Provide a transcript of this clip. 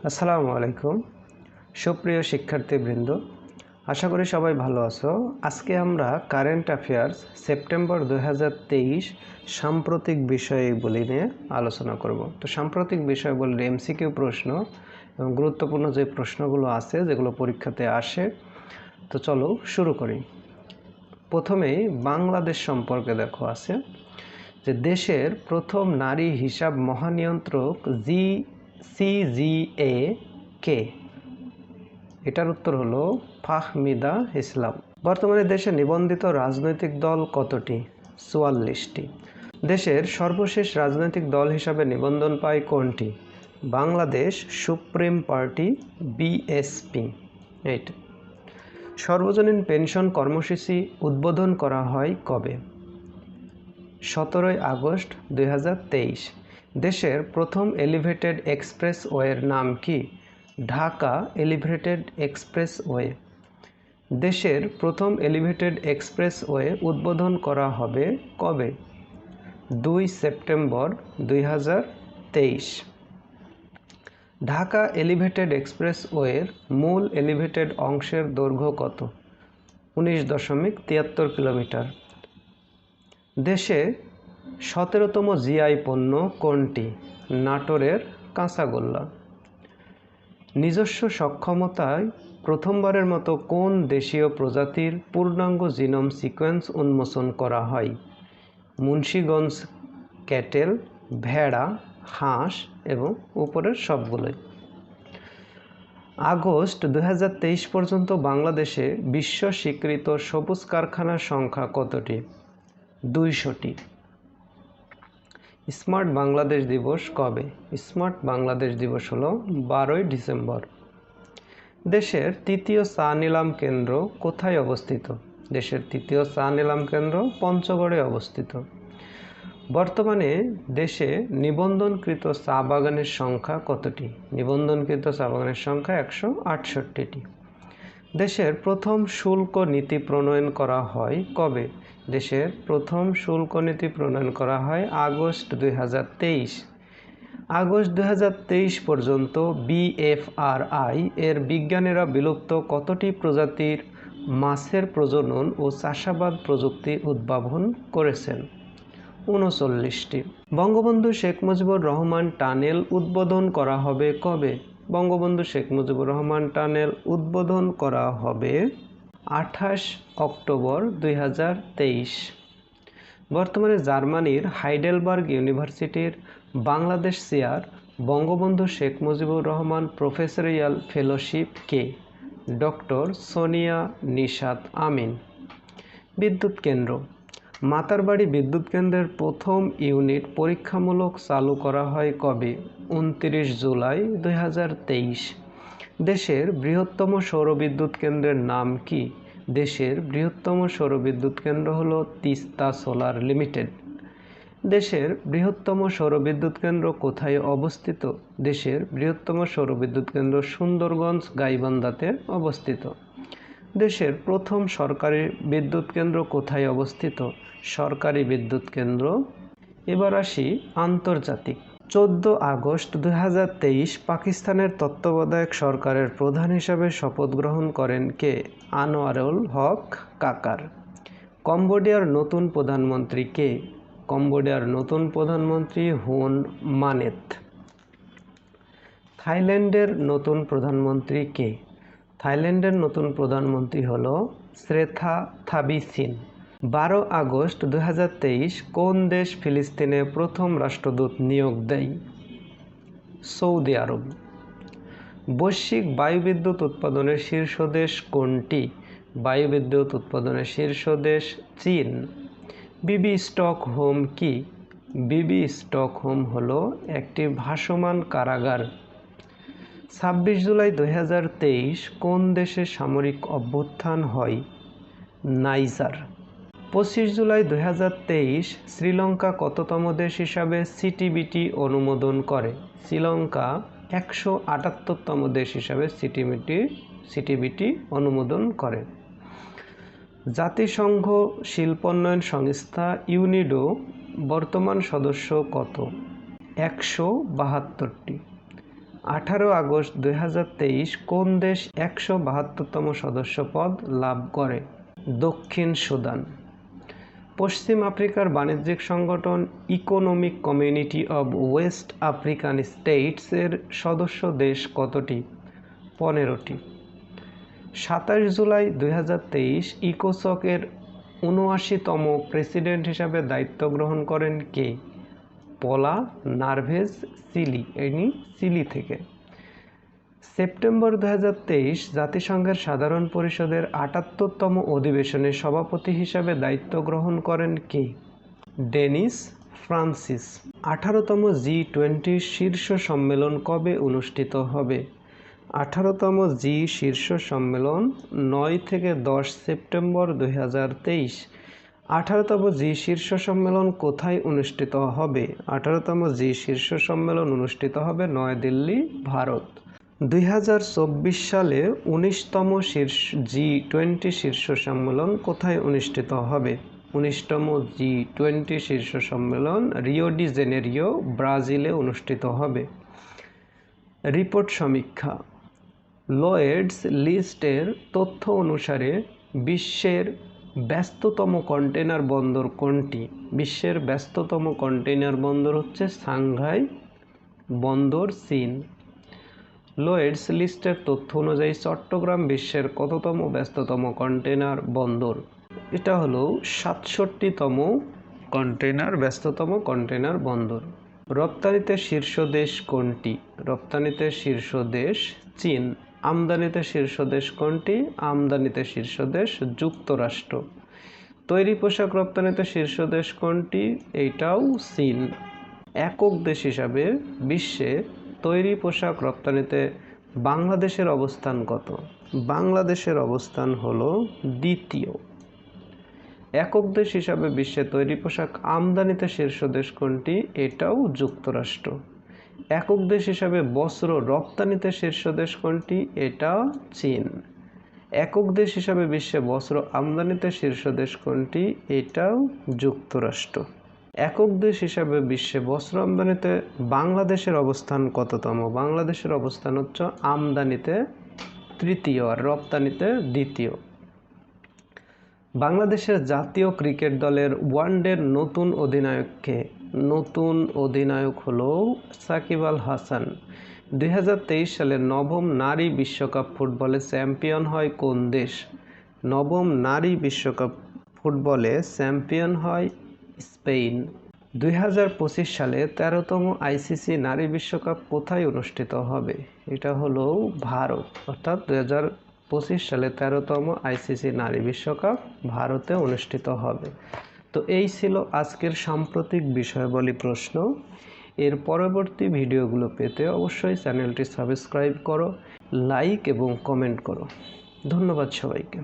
আসসালামু আলাইকুম সুপ্রিয় শিক্ষার্থীবৃন্দ, আশা করি সবাই ভালো আছো। আজকে আমরা কারেন্ট অ্যাফেয়ার্স সেপ্টেম্বর 2023 সাম্প্রতিক বিষয়গুলি নিয়ে আলোচনা করব। তো সাম্প্রতিক বিষয়গুলির এমসিকিউ প্রশ্ন এবং গুরুত্বপূর্ণ যে প্রশ্নগুলো আছে যেগুলো পরীক্ষাতে আসে, তো চলো শুরু করি। প্রথমেই বাংলাদেশ সম্পর্কে দেখো আছে যে দেশের প্রথম নারী হিসাব মহানিয়ন্ত্রক CGA কে? এটার উত্তর হলো ফাহমিদা ইসলাম। বর্তমানে দেশে নিবন্ধিত রাজনৈতিক দল কতটি? 44টি। দেশের সর্বশেষ রাজনৈতিক দল হিসাবে নিবন্ধন পায় কোনটি? Bangladesh supreme party BSP। এইটা। সর্বজনীন পেনশন কর্মসূচি উদ্বোধন করা হয় কবে? 17 আগস্ট 2023। দেশের প্রথম এলিভেটেড এক্সপ্রেসওয়ের নাম কি? Dhaka elevated expressway. দেশের প্রথম এলিভেটেড এক্সপ্রেসওয়ে উদ্বোধন করা হবে কবে? 2 সেপ্টেম্বর 2023। ঢাকা এলিভেটেড এক্সপ্রেসওয়ের মূল এলিভেটেড অংশের দৈর্ঘ্য কত? 19.73 কিলোমিটার। দেশে 17তম জিআই পণ্য কোনটি? নাটোরের কাঁচাগোল্লা। নিজস্ব সক্ষমতায় প্রথমবারের মতো কোন দেশীয় প্রজাতির পূর্ণাঙ্গ জিনোম সিকোয়েন্স উন্মোচন করা হয়? মুন্সিগঞ্জ ক্যাটেল, ভেড়া, হাঁস এবং উপরের সবগুলোই। আগস্ট 2023 পর্যন্ত বাংলাদেশে বিশ্ব স্বীকৃত সবুজ কারখানার সংখ্যা কতটি? 200টি। স্মার্ট বাংলাদেশ দিবস কবে? স্মার্ট বাংলাদেশ দিবস হলো 12 ডিসেম্বর। দেশের তৃতীয় চা নিলাম কেন্দ্র কোথায় অবস্থিত? দেশের তৃতীয় চা নিলাম কেন্দ্র পঞ্চগড়ে অবস্থিত। বর্তমানে দেশে নিবন্ধনকৃত চা বাগানের সংখ্যা কতটি? নিবন্ধনকৃত চা বাগানের সংখ্যা 168টি। দেশের প্রথম শুল্ক নীতি প্রণয়ন করা হয় কবে? দেশের প্রথম শুল্ক নীতি প্রণয়ন করা হয় আগস্ট 2023। আগস্ট 2023 পর্যন্ত BFRI এর বিজ্ঞানীরা বিলুপ্ত কতটি প্রজাতির মাছের প্রজনন ও চাষাবাদ প্রযুক্তি উদ্ভাবন করেছেন? 39টি। বঙ্গবন্ধু শেখ মুজিবুর রহমান টানেল উদ্বোধন করা হবে কবে? বঙ্গবন্ধু শেখ মুজিবুর রহমান টানেল উদ্বোধন করা হবে 28 অক্টোবর 2023। বর্তমানে জার্মানির হাইডেলবার্গ ইউনিভার্সিটির বাংলাদেশ চেয়ার বঙ্গবন্ধু শেখ মুজিবুর রহমান প্রফেসরিয়াল ফেলোশিপ কে? ডক্টর সোনিয়া নিশাত আমিন। বিদ্যুৎ কেন্দ্র। মাতারবাড়ি বিদ্যুৎ কেন্দ্রের প্রথম ইউনিট পরীক্ষামূলক চালু করা হয় কবে? 29 জুলাই 2023। দেশের বৃহত্তম সৌরবিদ্যুৎ কেন্দ্রের নাম কি? দেশের বৃহত্তম সৌরবিদ্যুৎ কেন্দ্র হল তিস্তা সোলার লিমিটেড। দেশের বৃহত্তম সৌরবিদ্যুৎ কেন্দ্র কোথায় অবস্থিত? দেশের বৃহত্তম সৌরবিদ্যুৎ কেন্দ্র সুন্দরগঞ্জ গাইবান্ধাতে অবস্থিত। দেশের প্রথম সরকারি বিদ্যুৎ কেন্দ্র কোথায় অবস্থিত? সরকারি বিদ্যুৎ কেন্দ্র। এবার আসি আন্তর্জাতিক। 14 আগস্ট 2023 পাকিস্তানের তত্ত্বাবধায়ক সরকারের প্রধান হিসাবে শপথ গ্রহণ করেন কে? আনোয়ারুল হক কাকার। কম্বোডিয়ার নতুন প্রধানমন্ত্রী কে? কম্বোডিয়ার নতুন প্রধানমন্ত্রী হুন মানেত। থাইল্যান্ডের নতুন প্রধানমন্ত্রী কে? থাইল্যান্ডের নতুন প্রধানমন্ত্রী হল শ্রেথা থাবিসিন। 12 আগস্ট 2023 কোন দেশ ফিলিস্তিনে প্রথম রাষ্ট্রদূত নিয়োগ দেয়? সৌদি আরব। বৈশ্বিক বায়ুবিদ্যুৎ উৎপাদনের শীর্ষ দেশ কোনটি? বায়ুবিদ্যুৎ উৎপাদনের শীর্ষ দেশ চীন। বিবি স্টকহোম কি? বিবি স্টকহোম হল একটি ভাসমান কারাগার। 26 জুলাই 2023 কোন দেশে সামরিক অভ্যুত্থান হয়? নাইজার। 25 জুলাই 2023 শ্রীলঙ্কা কততম দেশ হিসাবে সিটিবিটি অনুমোদন করে? শ্রীলঙ্কা 178তম দেশ হিসাবে সিটিবিটি অনুমোদন করে। জাতিসংঘ শিল্পোন্নয়ন সংস্থা ইউনিডো বর্তমান সদস্য কত? 172টি। 18 আগস্ট 2023 কোন দেশ 172তম সদস্য পদ লাভ করে? দক্ষিণ সুদান। পশ্চিম আফ্রিকার বাণিজ্যিক সংগঠন economic community of West African states এর সদস্য দেশ কতটি? 15টি। 27 জুলাই 2023 ইকোসক এর 79তম প্রেসিডেন্ট হিসাবে দায়িত্ব গ্রহণ করেন কে? পলা নার্ভেজ চিলি, ইনি চিলি থেকে। সেপ্টেম্বর 2023 জাতিসংঘের সাধারণ পরিষদের 78তম অধিবেশনে সভাপতি হিসাবে দায়িত্ব গ্রহণ করেন কে? Dennis Francis. 18তম G20 শীর্ষ সম্মেলন কবে অনুষ্ঠিত হবে? 18তম জি শীর্ষ সম্মেলন 9 থেকে 10 সেপ্টেম্বর 2023। 18তম জি শীর্ষ সম্মেলন কোথায় অনুষ্ঠিত হবে? 18তম জি শীর্ষ সম্মেলন অনুষ্ঠিত হবে নয়াদিল্লি, ভারত। 2024 সালে 19তম G20 শীর্ষ সম্মেলন কোথায় অনুষ্ঠিত হবে? 19তম G20 শীর্ষ সম্মেলন রিও ডি জেনেরিও, ব্রাজিলে অনুষ্ঠিত হবে। রিপোর্ট সমীক্ষা। লয়েডস লিস্টের তথ্য অনুসারে বিশ্বের ব্যস্ততম কন্টেইনার বন্দর কোনটি? বিশ্বের ব্যস্ততম কন্টেইনার বন্দর হচ্ছে সাংহাই বন্দর, চীন। লয়েডস লিস্টের তথ্য অনুযায়ী চট্টগ্রাম বিশ্বের কততম ব্যস্ততম কন্টেইনার বন্দর? এটা হলো 67তম ব্যস্ততম কন্টেইনার বন্দর। রপ্তানিতে শীর্ষ দেশ কোনটি? রপ্তানিতে শীর্ষ দেশ চীন। আমদানিতে শীর্ষ দেশ কোনটি? আমদানিতে শীর্ষ দেশ যুক্তরাষ্ট্র। তৈরি পোশাক রপ্তানিতে শীর্ষ দেশ কোনটি? এইটাও চীন। একক দেশ হিসাবে বিশ্বে তৈরি পোশাক রপ্তানিতে বাংলাদেশের অবস্থান কত? বাংলাদেশের অবস্থান হলো দ্বিতীয়। একক দেশ হিসাবে বিশ্বে তৈরি পোশাক আমদানিতে শীর্ষ দেশ কোনটি? এটাও যুক্তরাষ্ট্র। একক দেশ হিসাবে বস্ত্র রপ্তানিতে শীর্ষ দেশ কোনটি? এটা চীন। একক দেশ হিসাবে বিশ্বে বস্ত্র আমদানিতে শীর্ষ দেশ কোনটি? এটাও যুক্তরাষ্ট্র। একক দেশ হিসাবে বিশ্বে বস্ত্র আমদানিতে বাংলাদেশের অবস্থান কততম? বাংলাদেশের অবস্থান হচ্ছে আমদানিতে তৃতীয় আর রপ্তানিতে দ্বিতীয়। বাংলাদেশের জাতীয় ক্রিকেট দলের ওয়ানডের নতুন অধিনায়ক কে? নতুন অধিনায়ক হলো সাকিব আল হাসান। 2023 সালের নবম নারী বিশ্বকাপ ফুটবলে চ্যাম্পিয়ন হয় কোন দেশ? নবম নারী বিশ্বকাপ ফুটবলে চ্যাম্পিয়ন হয় স্পেন। 2025 সালে 13তম আইসিসি নারী বিশ্বকাপ কোথায় অনুষ্ঠিত হবে? এটা হলো ভারত, অর্থাৎ 2025 সালে 13তম আইসিসি নারী বিশ্বকাপ ভারতে অনুষ্ঠিত হবে। তো এই ছিল আজকের সাম্প্রতিক বিষয়াবলী প্রশ্ন। এর পরবর্তী ভিডিওগুলো পেতে অবশ্যই চ্যানেলটি সাবস্ক্রাইব করো, লাইক এবং কমেন্ট করো। ধন্যবাদ সবাইকে।